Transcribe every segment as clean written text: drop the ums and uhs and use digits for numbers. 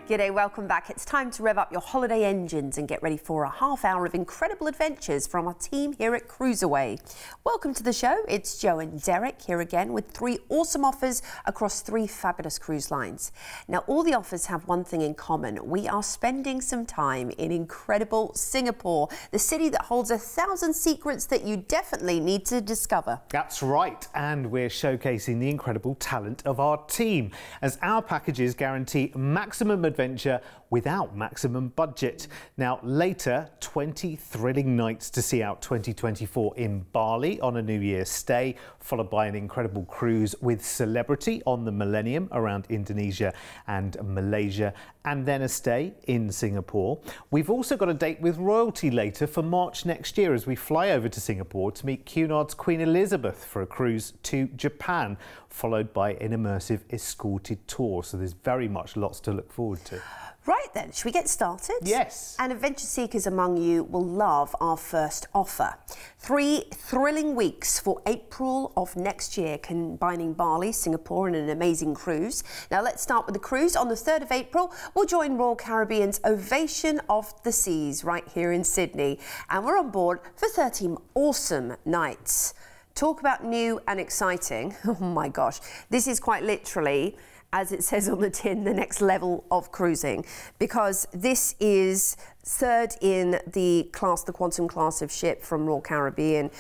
G'day, welcome back. It's time to rev up your holiday engines and get ready for a half hour of incredible adventures from our team here at CruiseAway. Welcome to the show. It's Joe and Derek here again with 3 awesome offers across 3 fabulous cruise lines. Now, all the offers have one thing in common. We are spending some time in incredible Singapore, the city that holds 1,000 secrets that you definitely need to discover. That's right, and we're showcasing the incredible talent of our team, as our packages guarantee maximum adventure without maximum budget. Now, later, 20 thrilling nights to see out 2024 in Bali on a New Year's stay, followed by an incredible cruise with Celebrity on the Millennium around Indonesia and Malaysia, and then a stay in Singapore. We've also got a date with royalty later for March next year as we fly over to Singapore to meet Cunard's Queen Elizabeth for a cruise to Japan, followed by an immersive escorted tour. So there's very much lots to look forward to. Right then, should we get started? Yes. And adventure seekers among you will love our first offer. 3 thrilling weeks for April of next year, combining Bali, Singapore and an amazing cruise. Now let's start with the cruise. On the 3rd of April, we'll join Royal Caribbean's Ovation of the Seas right here in Sydney. And we're on board for 13 awesome nights. Talk about new and exciting. Oh my gosh, this is quite literally, as it says on the tin, the next level of cruising, because this is 3rd in the class, the Quantum class of ship from Royal Caribbean,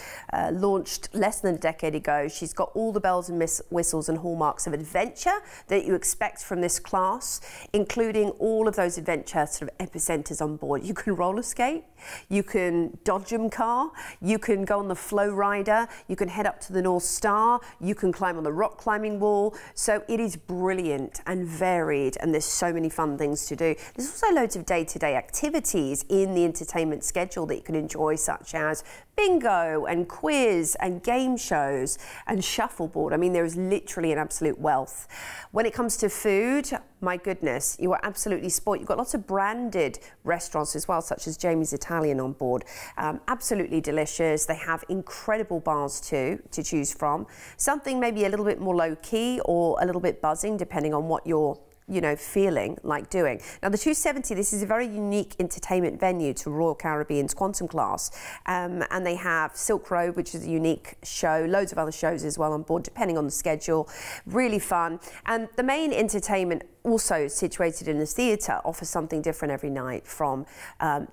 launched less than a decade ago. She's got all the bells and whistles and hallmarks of adventure that you expect from this class, including all of those adventure sort of epicenters on board. You can roller skate, you can dodgem car, you can go on the flow rider, you can head up to the North Star, you can climb on the rock climbing wall. So it is brilliant and varied, and there's so many fun things to do. There's also loads of day-to-day activities in the entertainment schedule that you can enjoy, such as bingo and quiz and game shows and shuffleboard. I mean, there is literally an absolute wealth. When it comes to food, my goodness, you are absolutely spoilt. You've got lots of branded restaurants as well, such as Jamie's Italian on board. Absolutely delicious. They have incredible bars too to choose from. Something maybe a little bit more low-key or a little bit buzzing, depending on what you're feeling like doing. Now, the 270, this is a very unique entertainment venue to Royal Caribbean's Quantum class. And they have Silk Road, which is a unique show, loads of other shows as well on board, depending on the schedule. Really fun. And the main entertainment, also situated in the theatre, offers something different every night, from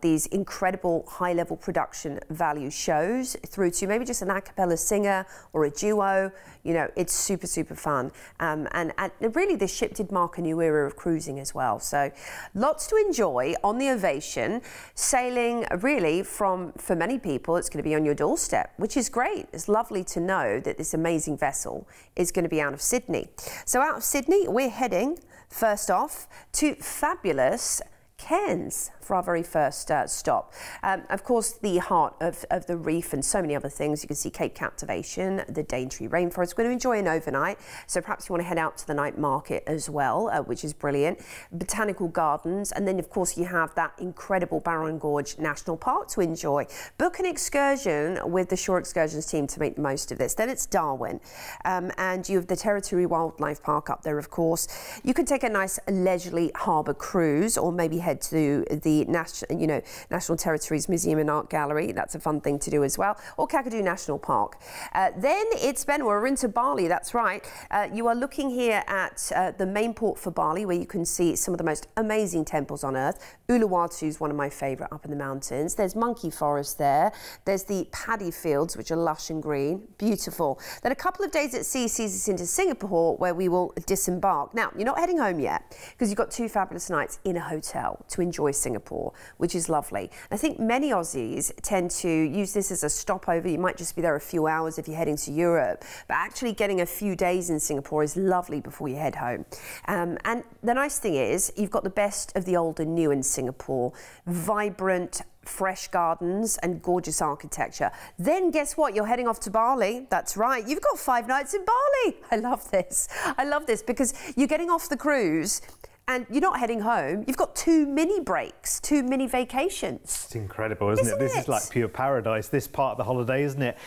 these incredible high-level production value shows through to maybe just an a cappella singer or a duo. You know, it's super, super fun. And really, this ship did mark a new era of cruising as well. So lots to enjoy on the Ovation. Sailing, really, for many people, it's going to be on your doorstep, which is great. It's lovely to know that this amazing vessel is going to be out of Sydney. So out of Sydney, we're heading first off to fabulous Cairns for our very first stop. Of course, the heart of the reef and so many other things. You can see Cape Captivation, the Daintree Rainforest. We're going to enjoy an overnight, so perhaps you want to head out to the night market as well, which is brilliant. Botanical gardens, and then of course you have that incredible Barron Gorge National Park to enjoy. Book an excursion with the Shore Excursions team to make the most of this. Then it's Darwin, and you have the Territory Wildlife Park up there, of course. You can take a nice leisurely harbour cruise, or maybe head to the National Territories Museum and Art Gallery. That's a fun thing to do as well. Or Kakadu National Park. Then it's Ben. We're into Bali. That's right. You are looking here at the main port for Bali, where you can see some of the most amazing temples on earth. Uluwatu is one of my favourite up in the mountains. There's Monkey Forest there. There's the paddy fields, which are lush and green. Beautiful. Then a couple of days at sea sees us into Singapore, where we will disembark. Now, you're not heading home yet, because you've got 2 fabulous nights in a hotel to enjoy Singapore, which is lovely. I think many Aussies tend to use this as a stopover. You might just be there a few hours if you're heading to Europe, but actually getting a few days in Singapore is lovely before you head home. And the nice thing is, you've got the best of the old and new in Singapore. Vibrant, fresh gardens and gorgeous architecture. Then guess what? You're heading off to Bali. That's right. You've got 5 nights in Bali. I love this. I love this because you're getting off the cruise and you're not heading home. You've got 2 mini breaks, 2 mini vacations. It's incredible, isn't it? This is like pure paradise, this part of the holiday, isn't it?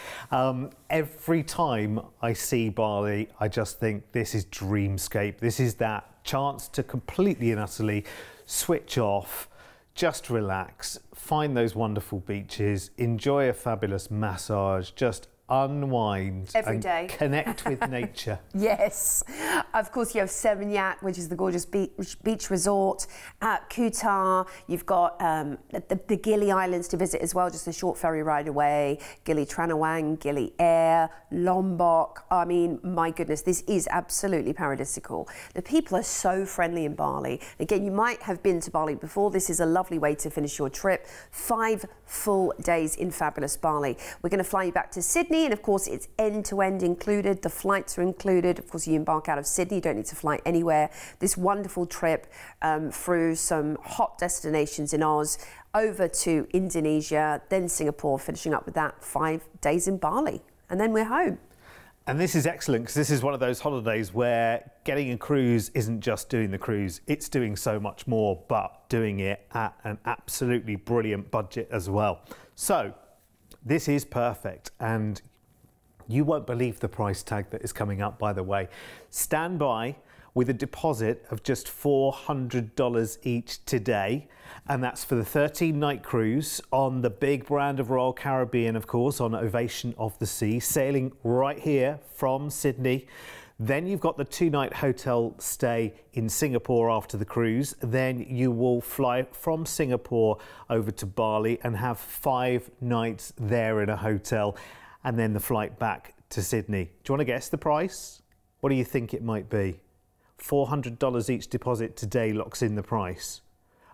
Every time I see Bali, I just think this is dreamscape. This is that chance to completely and utterly switch off, just relax, find those wonderful beaches, enjoy a fabulous massage, just unwind every day. Connect with nature. Yes. Of course, you have Seminyak, which is the gorgeous beach resort. At Kuta, you've got the Gili Islands to visit as well, just a short ferry ride away. Gili Tranawang, Gili Air, Lombok. I mean, my goodness, this is absolutely paradisical. The people are so friendly in Bali. Again, you might have been to Bali before. This is a lovely way to finish your trip. 5 full days in fabulous Bali. We're going to fly you back to Sydney, and of course it's end-to-end included. The flights are included. Of course, you embark out of Sydney, you don't need to fly anywhere. This wonderful trip through some hot destinations in Oz, over to Indonesia, then Singapore, finishing up with that 5 days in Bali, and then we're home. And this is excellent, because this is one of those holidays where getting a cruise isn't just doing the cruise, it's doing so much more, but doing it at an absolutely brilliant budget as well. So this is perfect, and you won't believe the price tag that is coming up, by the way. Stand by with a deposit of just $400 each today, and that's for the 13-night cruise on the big brand of Royal Caribbean, of course, on Ovation of the Sea, sailing right here from Sydney. Then you've got the 2-night hotel stay in Singapore after the cruise. Then you will fly from Singapore over to Bali and have 5 nights there in a hotel, and then the flight back to Sydney. Do you want to guess the price? What do you think it might be? $400 each deposit today locks in the price.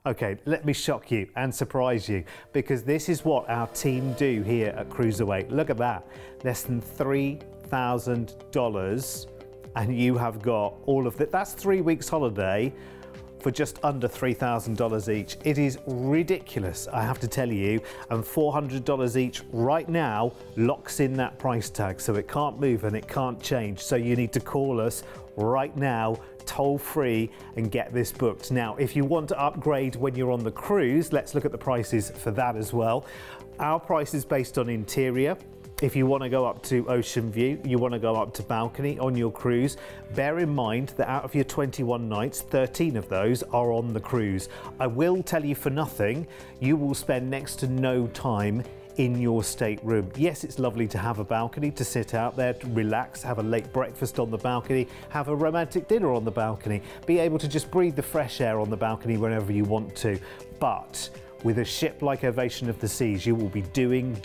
Okay, let me shock you and surprise you, because this is what our team do here at CruiseAway. Look at that, less than $3,000, and you have got all of that. That's 3 weeks holiday for just under $3,000 each. It is ridiculous, I have to tell you, and $400 each right now locks in that price tag, so it can't move and it can't change. So you need to call us right now, toll free, and get this booked. Now, if you want to upgrade when you're on the cruise, let's look at the prices for that as well. Our price is based on interior. If you want to go up to ocean view, you want to go up to balcony on your cruise, bear in mind that out of your 21 nights, 13 of those are on the cruise. I will tell you for nothing, you will spend next to no time in your stateroom. Yes, it's lovely to have a balcony, to sit out there, to relax, have a late breakfast on the balcony, have a romantic dinner on the balcony, be able to just breathe the fresh air on the balcony whenever you want to. But with a ship like Ovation of the Seas, you will be doing.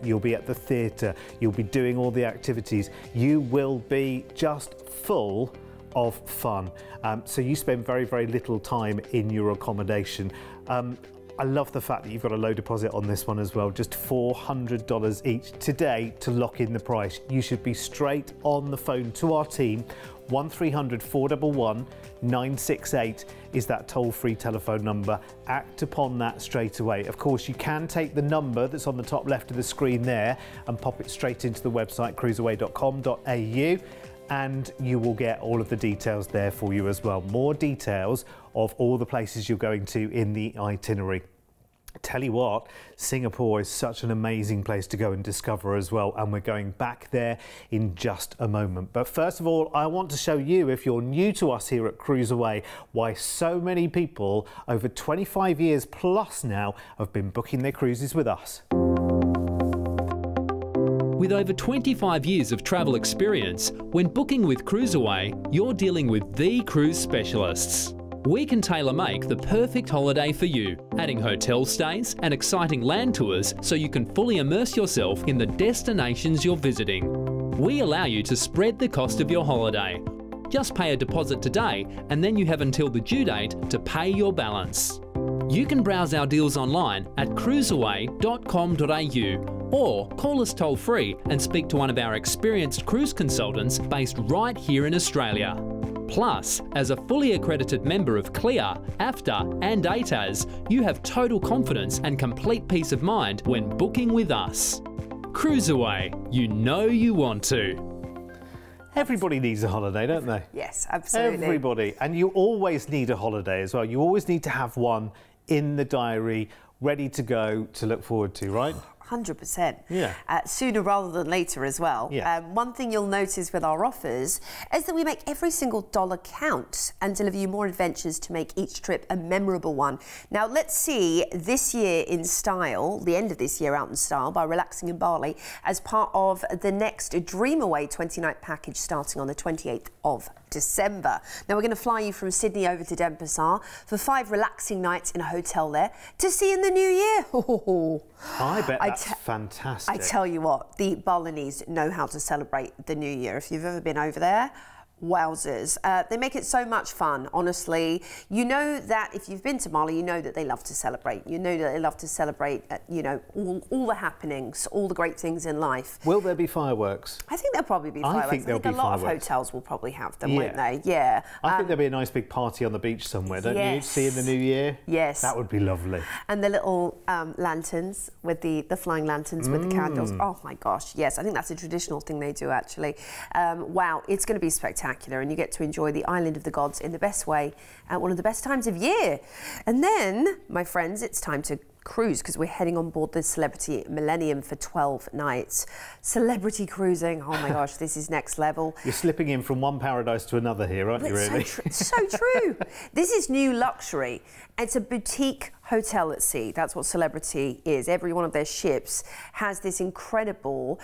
You'll be at the theatre, you'll be doing all the activities. You will be just full of fun. So you spend very little time in your accommodation. I love the fact that you've got a low deposit on this one as well, just $400 each today to lock in the price. You should be straight on the phone to our team. 1300 411 968 is that toll-free telephone number. Act upon that straight away. Of course, you can take the number that's on the top left of the screen there and pop it straight into the website cruiseaway.com.au, and you will get all of the details there for you as well. More details of all the places you're going to in the itinerary. Tell you what, Singapore is such an amazing place to go and discover as well, and we're going back there in just a moment. But first of all, I want to show you, if you're new to us here at CruiseAway, why so many people over 25 years plus now have been booking their cruises with us. With over 25 years of travel experience, when booking with CruiseAway, you're dealing with the cruise specialists. We can tailor-make the perfect holiday for you, adding hotel stays and exciting land tours so you can fully immerse yourself in the destinations you're visiting. We allow you to spread the cost of your holiday. Just pay a deposit today, and then you have until the due date to pay your balance. You can browse our deals online at cruiseaway.com.au or call us toll-free and speak to one of our experienced cruise consultants based right here in Australia. Plus, as a fully accredited member of CLIA, AFTA and ATAS, you have total confidence and complete peace of mind when booking with us. CruiseAway, you know you want to. Everybody needs a holiday, don't they? Yes, absolutely. Everybody. And you always need a holiday as well. You always need to have one in the diary, ready to go, to look forward to, right? 100%. Yeah. Sooner rather than later as well. Yeah. One thing you'll notice with our offers is that we make every single dollar count and deliver you more adventures to make each trip a memorable one. Now, let's see this year in style, the end of this year out in style, by relaxing in Bali as part of the next CruiseAway 20-night package starting on the 28th of December. Now, we're going to fly you from Sydney over to Denpasar for 5 relaxing nights in a hotel there to see in the new year. I bet that's fantastic. I tell you what, the Balinese know how to celebrate the new year. If you've ever been over there, wowzers. They make it so much fun, honestly. You know that if you've been to Bali, you know that they love to celebrate. You know that they love to celebrate, you know, all the happenings, all the great things in life. Will there be fireworks? I think there'll probably be fireworks. I think there'll be a lot fireworks. of hotels will probably have them, won't they? Yeah. I think there'll be a nice big party on the beach somewhere, don't you? See in the new year? Yes. That would be lovely. And the little lanterns with the flying lanterns with the candles. Oh my gosh, yes. I think that's a traditional thing they do, actually. Wow, it's going to be spectacular, and you get to enjoy the island of the gods in the best way at one of the best times of year. And then, my friends, it's time to cruise because we're heading on board the Celebrity Millennium for 12 nights. Celebrity cruising, oh my gosh, this is next level. You're slipping in from one paradise to another here, aren't you, really? So true. This is new luxury. It's a boutique hotel at sea. That's what Celebrity is. Every one of their ships has this incredible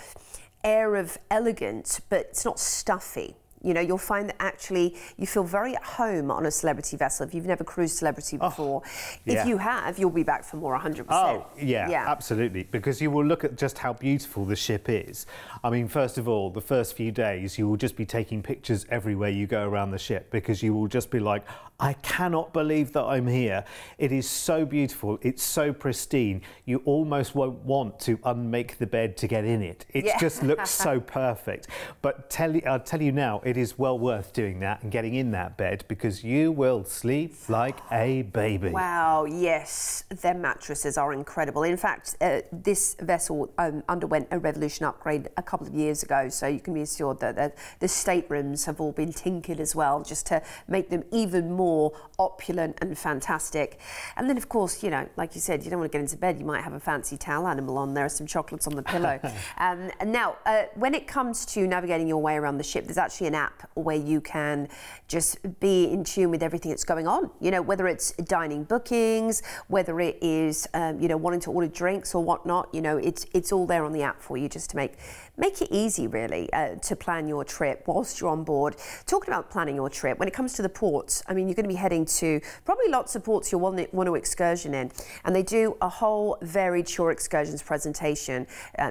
air of elegance, but it's not stuffy. You know, you'll find that actually you feel very at home on a Celebrity vessel if you've never cruised Celebrity before. If you have, you'll be back for more 100%. Oh, yeah, absolutely. Because you will look at just how beautiful the ship is. I mean, first of all, the first few days, you will just be taking pictures everywhere you go around the ship because you will just be like, I cannot believe that I'm here. It is so beautiful. It's so pristine. You almost won't want to unmake the bed to get in it. It just looks so perfect. But I'll tell you now, it is well worth doing that and getting in that bed because you will sleep like a baby. Wow, yes. Their mattresses are incredible. In fact, this vessel underwent a Revolution upgrade a couple of years ago, so you can be assured that the staterooms have all been tinkered as well, just to make them even more opulent and fantastic. And then, of course, you know, like you said, you don't want to get into bed, you might have a fancy towel animal on there, some chocolates on the pillow. And now, when it comes to navigating your way around the ship, there's actually an app where you can just be in tune with everything that's going on. You know, whether it's dining bookings, whether it is, you know, wanting to order drinks or whatnot, you know, it's all there on the app for you just to make it easy, really, to plan your trip whilst you're on board. Talking about planning your trip, when it comes to the ports, I mean, you're going to be heading to probably lots of ports you'll want to excursion in, and they do a whole varied shore excursions presentation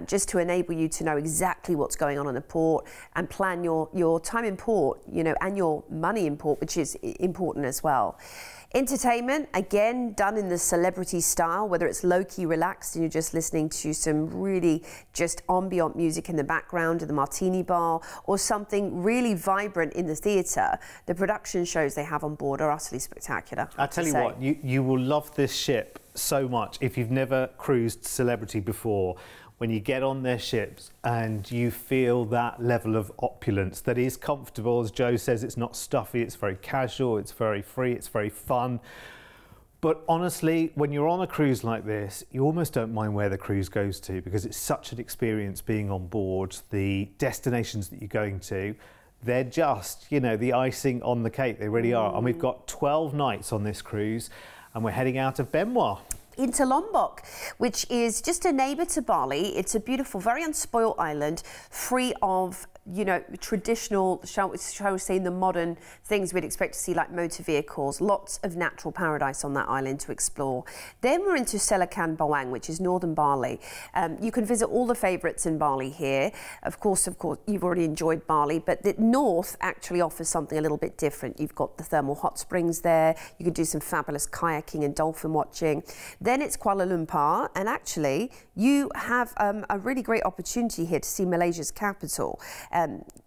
just to enable you to know exactly what's going on in the port and plan your time in port, you know, and your money in port, which is important as well. Entertainment, again, done in the Celebrity style, whether it's low-key relaxed and you're just listening to some really just ambient music in the background of the martini bar, or something really vibrant in the theatre. The production shows they have on board are utterly spectacular. I tell you what, you will love this ship so much if you've never cruised Celebrity before. When you get on their ships and you feel that level of opulence that is comfortable, as Joe says, it's not stuffy, it's very casual, it's very free, it's very fun. But honestly, when you're on a cruise like this, you almost don't mind where the cruise goes to because it's such an experience being on board. The destinations that you're going to, they're just, you know, the icing on the cake. They really are. And we've got 12 nights on this cruise and we're heading out of Benoit into Lombok, which is just a neighbour to Bali. It's a beautiful, very unspoilt island, free of, you know, traditional, shall we say, the modern things we'd expect to see, like motor vehicles. Lots of natural paradise on that island to explore. Then we're into Selakan Bawang, which is northern Bali. You can visit all the favourites in Bali here. Of course, you've already enjoyed Bali, but the north actually offers something a little bit different. You've got the thermal hot springs there. You can do some fabulous kayaking and dolphin watching. Then it's Kuala Lumpur, and actually you have a really great opportunity here to see Malaysia's capital.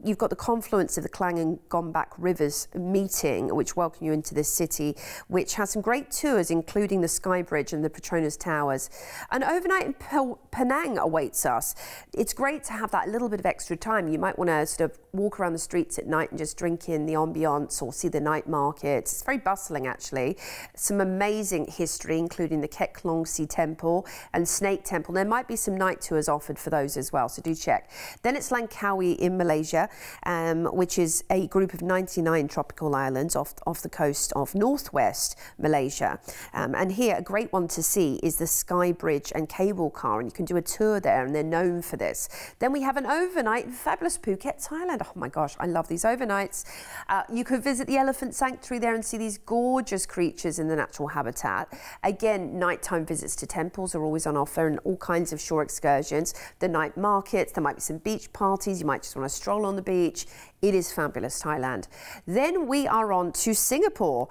You've got the confluence of the Klang and Gombak rivers meeting, which welcome you into this city, which has some great tours, including the Sky Bridge and the Petronas Towers. An overnight in Penang awaits us. It's great to have that little bit of extra time. You might want to sort of walk around the streets at night and just drink in the ambience or see the night markets. It's very bustling, actually. Some amazing history, including the Kek Long Si Temple and Snake Temple. There might be some night tours offered for those as well, so do check. Then it's Langkawi in Malaysia, which is a group of 99 tropical islands off the coast of northwest Malaysia. And here, a great one to see is the Sky Bridge and cable car, and you can do a tour there, and they're known for this. Then we have an overnight in fabulous Phuket, Thailand. Oh my gosh, I love these overnights. You could visit the elephant sanctuary there and see these gorgeous creatures in the natural habitat. Again, nighttime visits to temples are always on offer, and all kinds of shore excursions. The night markets, there might be some beach parties, you might just want to stroll on the beach. It is fabulous, Thailand. Then we are on to Singapore.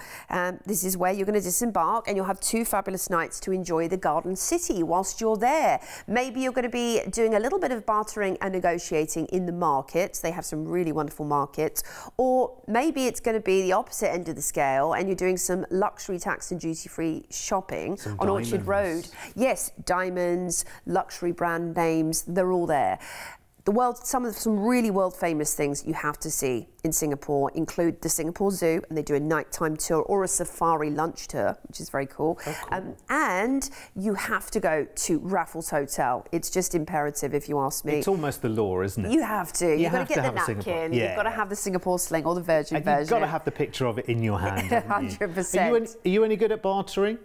This is where you're going to disembark, and you'll have 2 fabulous nights to enjoy the Garden City whilst you're there. Maybe you're going to be doing a little bit of bartering and negotiating in the markets. They have some really wonderful markets. Or maybe it's going to be the opposite end of the scale, and you're doing some luxury tax and duty-free shopping on Orchard Road. Yes, diamonds, luxury brand names, they're all there. Some really world famous things you have to see in Singapore include the Singapore Zoo, and they do a nighttime tour or a safari lunch tour, which is very cool. Oh, cool. And you have to go to Raffles Hotel. It's just imperative, if you ask me. It's almost the law, isn't it? You have to. You've got to get the napkin. Yeah. You've got to have the Singapore sling or the Virgin version. You've got to have the picture of it in your hand. 100%. Are you any good at bartering?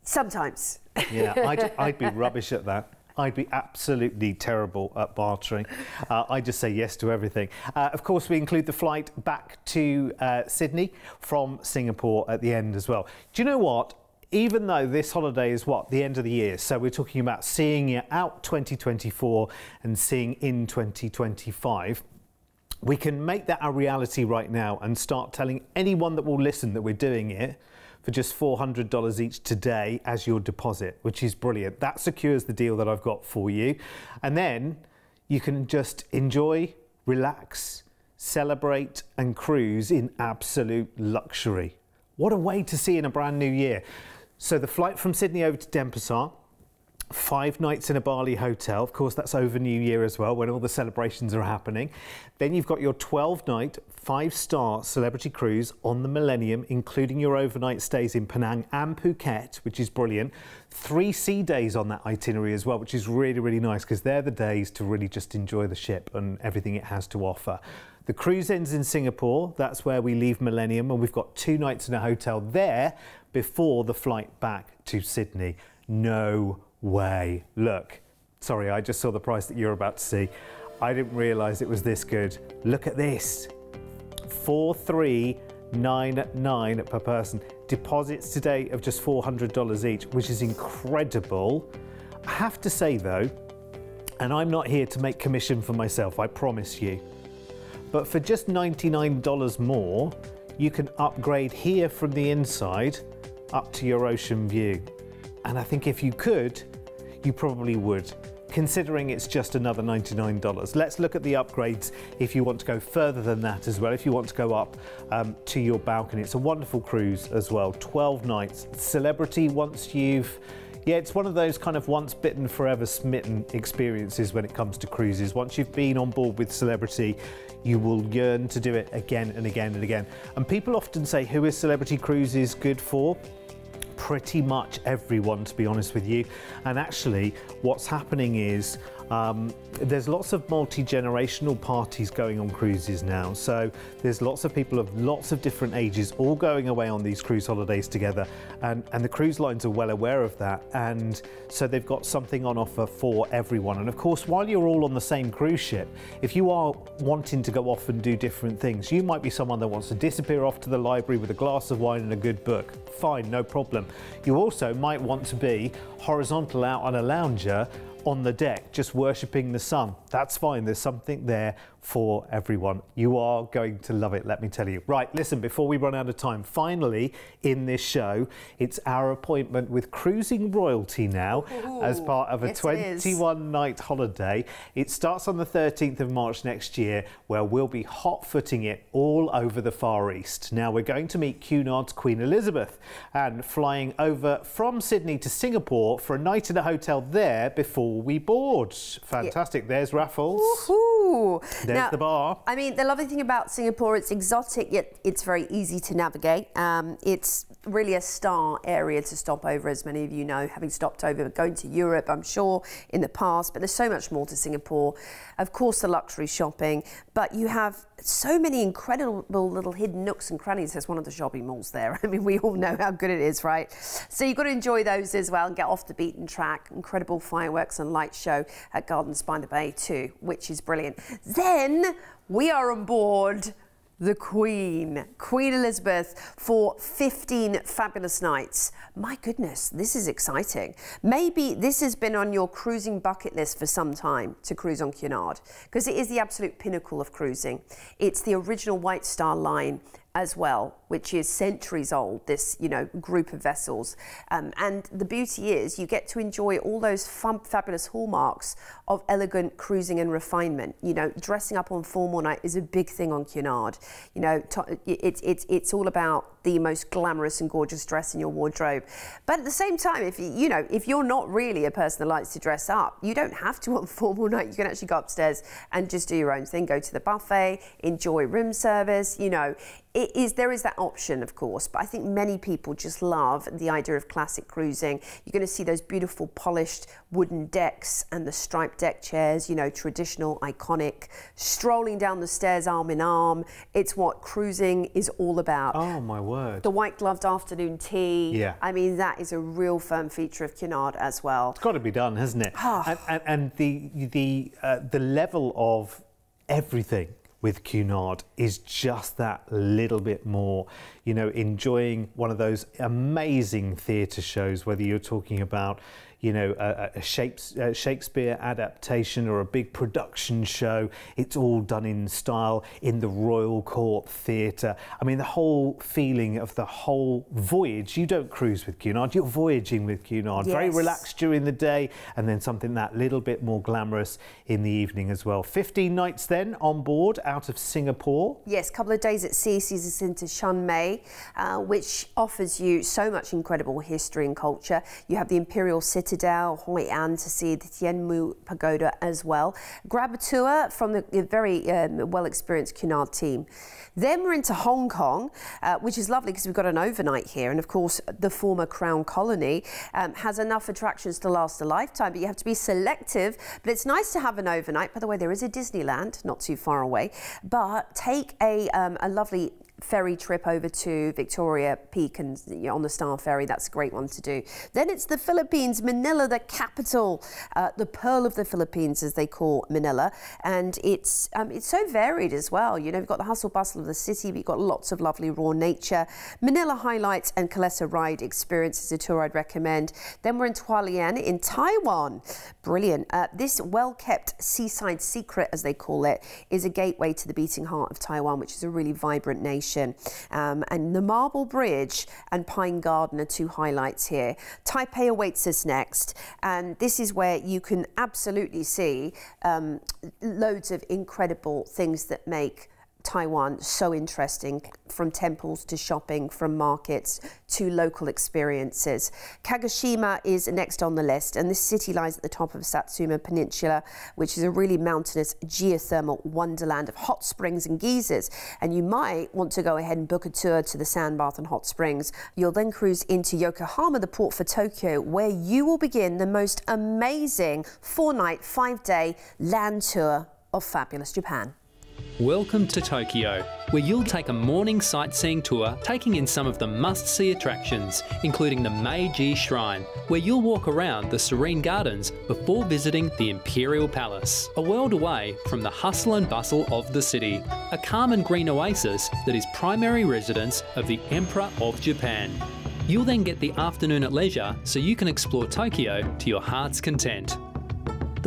Sometimes. Yeah, I'd be rubbish at that. I'd be absolutely terrible at bartering. I just say yes to everything. Of course, we include the flight back to Sydney from Singapore at the end as well. Do you know what? Even though this holiday is the end of the year, so we're talking about seeing it out 2024 and seeing in 2025, we can make that a reality right now and start telling anyone that will listen that we're doing it for just $400 each today as your deposit, which is brilliant. That secures the deal that I've got for you. And then you can just enjoy, relax, celebrate and cruise in absolute luxury. What a way to see in a brand new year. So the flight from Sydney over to Denpasar, 5 nights in a Bali hotel. Of course, that's over New Year as well, when all the celebrations are happening. Then you've got your 12-night, 5-star celebrity cruise on the Millennium, including your overnight stays in Penang and Phuket, which is brilliant. 3 sea days on that itinerary as well, which is really, really nice, because they're the days to really just enjoy the ship and everything it has to offer. The cruise ends in Singapore. That's where we leave Millennium, and we've got 2 nights in a hotel there before the flight back to Sydney. No way. Look, sorry, I just saw the price that you're about to see. I didn't realise it was this good. Look at this. $4,399 per person. Deposits today of just $400 each, which is incredible. I have to say though, and I'm not here to make commission for myself, I promise you, but for just $99 more, you can upgrade here from the inside up to your ocean view. And I think if you could, you probably would, considering it's just another $99. Let's look at the upgrades if you want to go further than that as well, if you want to go up to your balcony. It's a wonderful cruise as well, 12 nights. Celebrity, once you've... Yeah, it's one of those kind of once bitten, forever smitten experiences when it comes to cruises. Once you've been on board with Celebrity, you will yearn to do it again and again and again. And people often say, who is Celebrity Cruises good for? Pretty much everyone, to be honest with you. And actually what's happening is there's lots of multi-generational parties going on cruises now, so there's lots of people of lots of different ages all going away on these cruise holidays together, and the cruise lines are well aware of that, and so they've got something on offer for everyone. And of course, while you're all on the same cruise ship, if you are wanting to go off and do different things, you might be someone that wants to disappear off to the library with a glass of wine and a good book. Fine, no problem. You also might want to be horizontal out on a lounger on the deck, just worshipping the sun. That's fine, there's something there for everyone. You are going to love it, let me tell you. Right, listen, before we run out of time, finally in this show, it's our appointment with cruising royalty now. Ooh, as part of a yes, 21-night holiday. It starts on the 13th of March next year, where we'll be hot-footing it all over the Far East. Now, we're going to meet Cunard's Queen Elizabeth and flying over from Sydney to Singapore for a night in a hotel there before we board. Fantastic. Yeah. There's Raffles. Woohoo! There's the bar. I mean, the lovely thing about Singapore, it's exotic, yet it's very easy to navigate. It's really a star area to stop over, as many of you know, having stopped over, going to Europe, I'm sure, in the past, but there's so much more to Singapore. Of course, the luxury shopping, but you have so many incredible little hidden nooks and crannies. There's one of the shopping malls there. I mean, we all know how good it is, right? So you've got to enjoy those as well and get off the beaten track. Incredible fireworks and light show at Gardens by the Bay too, which is brilliant. Then we are on board the Queen Elizabeth, for 15 fabulous nights. My goodness, this is exciting. Maybe this has been on your cruising bucket list for some time, to cruise on Cunard, because it is the absolute pinnacle of cruising. It's the original White Star Line as well, which is centuries old, this, you know, group of vessels. And the beauty is you get to enjoy all those fabulous hallmarks of elegant cruising and refinement. You know, dressing up on formal night is a big thing on Cunard. You know, it's all about the most glamorous and gorgeous dress in your wardrobe. But at the same time, if you're not really a person that likes to dress up, you don't have to on formal night. You can actually go upstairs and just do your own thing, go to the buffet, enjoy room service, you know. There is that option, of course, but I think many people just love the idea of classic cruising. You're going to see those beautiful polished wooden decks and the striped deck chairs, you know, traditional, iconic, strolling down the stairs arm in arm. It's what cruising is all about. Oh, my word. The white gloved afternoon tea. Yeah. I mean, that is a real firm feature of Cunard as well. It's got to be done, hasn't it? And the level of everything with Cunard is just that little bit more, you know, enjoying one of those amazing theatre shows, whether you're talking about, you know, a Shakespeare adaptation or a big production show. It's all done in style in the Royal Court Theatre. I mean, the whole feeling of the whole voyage. You don't cruise with Cunard, you're voyaging with Cunard. Yes. Very relaxed during the day, and then something that little bit more glamorous in the evening as well. 15 nights then on board out of Singapore. Yes, a couple of days at sea, sees us into Chiang which offers you so much incredible history and culture. You have the Imperial Citadel, Hoi An, to see the Tien Mu Pagoda as well. Grab a tour from the very well-experienced Cunard team. Then we're into Hong Kong, which is lovely because we've got an overnight here. And of course, the former Crown Colony has enough attractions to last a lifetime, but you have to be selective. But it's nice to have an overnight. By the way, there is a Disneyland not too far away, but take a lovely ferry trip over to Victoria Peak and on the Star Ferry. That's a great one to do. Then it's the Philippines, Manila, the capital, the pearl of the Philippines, as they call Manila, and it's so varied as well. You know, you've got the hustle bustle of the city, but you've got lots of lovely raw nature. Manila highlights and Kalesa Ride experience is a tour I'd recommend. Then we're in Hualien in Taiwan. Brilliant. This well-kept seaside secret, as they call it, is a gateway to the beating heart of Taiwan, which is a really vibrant nation. And the Marble Bridge and Pine Garden are two highlights here. Taipei awaits us next, and this is where you can absolutely see loads of incredible things that make Taiwan so interesting, from temples to shopping, from markets to local experiences. Kagoshima is next on the list, and this city lies at the top of Satsuma Peninsula, which is a really mountainous geothermal wonderland of hot springs and geysers. And you might want to go ahead and book a tour to the sand bath and hot springs. You'll then cruise into Yokohama, the port for Tokyo, where you will begin the most amazing 4-night, 5-day land tour of fabulous Japan. Welcome to Tokyo, where you'll take a morning sightseeing tour taking in some of the must-see attractions, including the Meiji Shrine, where you'll walk around the serene gardens before visiting the Imperial Palace. A world away from the hustle and bustle of the city, a calm and green oasis that is primary residence of the Emperor of Japan. You'll then get the afternoon at leisure so you can explore Tokyo to your heart's content.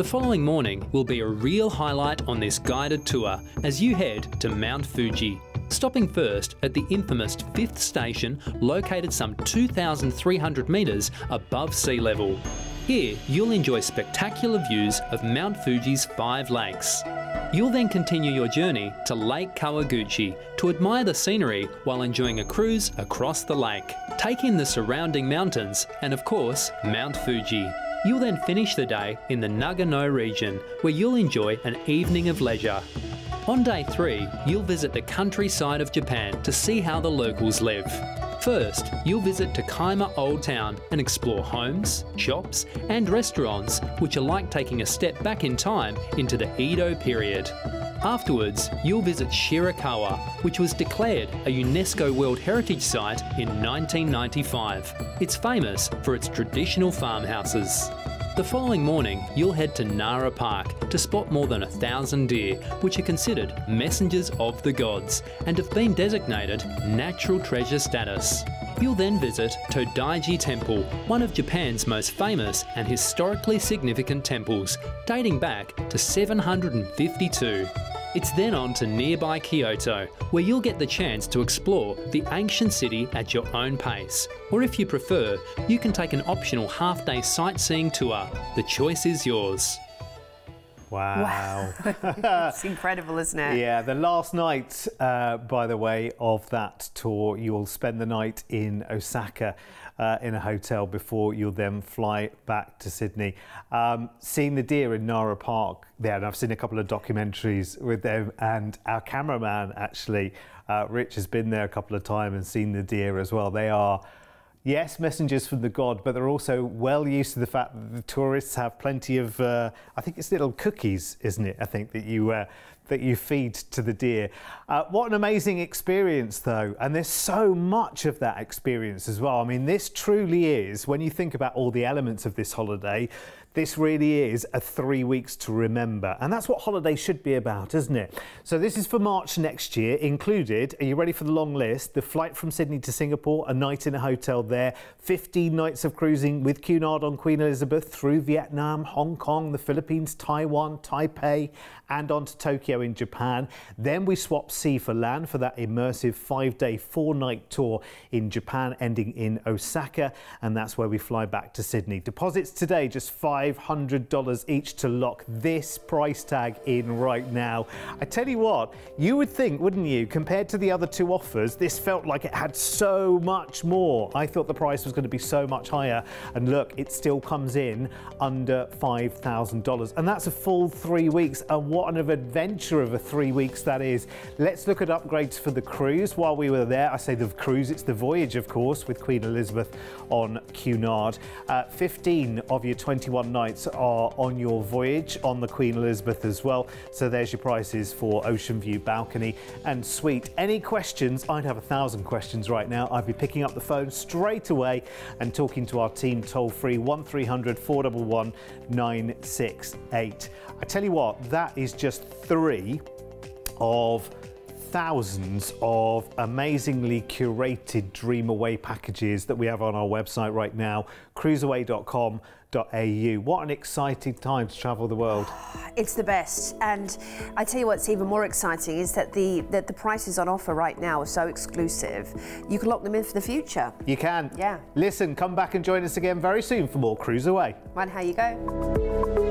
The following morning will be a real highlight on this guided tour as you head to Mount Fuji, stopping first at the infamous 5th station located some 2,300 metres above sea level. Here you'll enjoy spectacular views of Mount Fuji's 5 lakes. You'll then continue your journey to Lake Kawaguchi to admire the scenery while enjoying a cruise across the lake. Take in the surrounding mountains and of course Mount Fuji. You'll then finish the day in the Nagano region where you'll enjoy an evening of leisure. On day 3, you'll visit the countryside of Japan to see how the locals live. First, you'll visit Takaima Old Town and explore homes, shops and restaurants which are like taking a step back in time into the Edo period. Afterwards, you'll visit Shirakawa, which was declared a UNESCO World Heritage Site in 1995. It's famous for its traditional farmhouses. The following morning, you'll head to Nara Park to spot more than 1,000 deer, which are considered messengers of the gods and have been designated natural treasure status. You'll then visit Todaiji Temple, one of Japan's most famous and historically significant temples, dating back to 752. It's then on to nearby Kyoto, where you'll get the chance to explore the ancient city at your own pace. Or if you prefer, you can take an optional half-day sightseeing tour. The choice is yours. Wow. It's incredible, isn't it? Yeah, the last night, by the way, of that tour, you'll spend the night in Osaka in a hotel before you'll then fly back to Sydney. Seeing the deer in Nara Park there, and I've seen a couple of documentaries with them, and our cameraman, actually, Rich, has been there a couple of times and seen the deer as well. They are, yes, messengers from the god, but they're also well used to the fact that the tourists have plenty of, I think it's little cookies, isn't it? I think that you feed to the deer. What an amazing experience though, and there's so much of that experience as well. I mean, this truly is, when you think about all the elements of this holiday, this really is a 3 weeks to remember. And that's what holiday should be about, isn't it? So this is for March next year, included, are you ready for the long list? The flight from Sydney to Singapore, a night in a hotel there, 15 nights of cruising with Cunard on Queen Elizabeth through Vietnam, Hong Kong, the Philippines, Taiwan, Taipei, and on to Tokyo in Japan. Then we swap sea for land for that immersive 5-day, 4-night tour in Japan, ending in Osaka, and that's where we fly back to Sydney. Deposits today, just $500 each to lock this price tag in right now. I tell you what, you would think, wouldn't you, compared to the other 2 offers, this felt like it had so much more. I thought the price was going to be so much higher, and look, it still comes in under $5,000, and that's a full 3 weeks. And what an adventure of a 3 weeks that is. Let's look at upgrades for the cruise. While we were there, I say the cruise, it's the voyage, of course, with Queen Elizabeth on Cunard. 15 of your 21 nights are on your voyage on the Queen Elizabeth as well. So there's your prices for ocean view, balcony and suite. Any questions? I'd have 1,000 questions right now. I'd be picking up the phone straight away and talking to our team toll free 1300 411 968. I tell you what, that is just 3 of thousands of amazingly curated Dream Away packages that we have on our website right now, cruiseaway.com.au. What an exciting time to travel the world. It's the best, and I tell you what's even more exciting is that the prices on offer right now are so exclusive. You can lock them in for the future. You can. Yeah. Listen, come back and join us again very soon for more Cruise Away. Right, how you go.